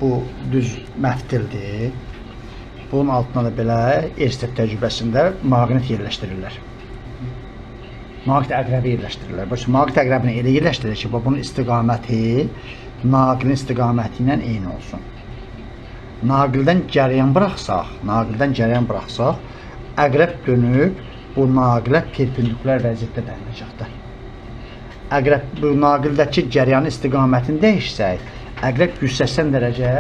Bu düz məftildir. Bunun altına da belə erstət təcrübəsində maqnit yerləşdirirlər. Maqnit əqrəbi yerləşdirirlər. Maqnit əqrəbini elə yerləşdirir ki, bunun istiqaməti naqilin istiqaməti ilə eyni olsun. Naqildən cəryan buraxsaq, əqrəb dönüb bu naqilə perpendikulyar vəziyyətdə dayanacaqdır. Əqrəb bu naqildəki cəryanın istiqamətini dəyişsək, əqrəb 180 dərəcə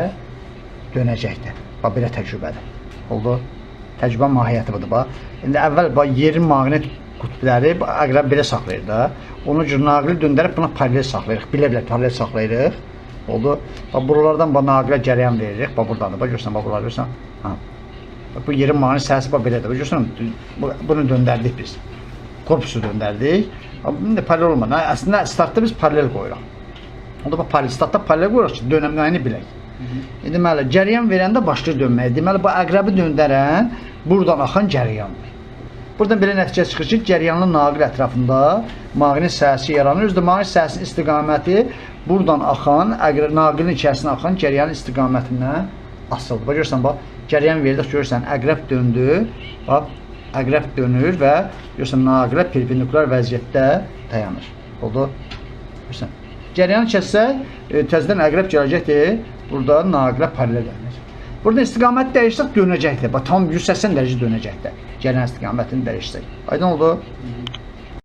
dönəcəkdir. Bax belə təcrübədir. Oldu. Təcrübə mahiyyəti budur. İndi əvvəl yerin maqnit qütbləri əqrəb belə saxlayır da. Ona görə naqili döndərib buna paralel saxlayırıq. Bilə-bilə paralel saxlayırıq. Oldu. Bax buralardan naqilə cəryan veririk. Bax burdadır. Bax görürsən, bax buraları görürsən. Ha. Bax bu yerin maqnit səhəsi bax belədir. Bax görürsən, bunu döndərdik biz. Korpusu döndərdik. İndi paralel olmadı. Əslində startda biz paralel qoyuruq. Onda bax startda paralel qoyuruq ki, dönəmliyini bilək. Deməli, cəryan verəndə başlayır dönməyə. Deməli, bu əqrəbi döndərən buradan axan cəryandır. Buradan belə nəticə çıxır ki, cəryanlı naqil ətrafında maqnit səhəsi yaranır. Özdə maqnit səhəsinin istiqaməti buradan axan, naqilin içərisinə axan cəryanın istiqamətindən asılıdır. Bax, görürsən, bax, cəryan verdik, görürsən, əqrəb döndü. Bax, əqrəb dönür və görürsən, naqilə perpendikulyar vəziyyətdə dayanır. Oldu. Görürsən, cəryanı kəssək, təzədən əqrəb gələcəkdir. Burada naqilə paralel dönür. Burada istiqaməti dəyişsək dönəcəkdir. Bax, tam 180 dərəcə dönəcəkdir. Cəryan istiqamətini dəyişsək. Aydın oldu?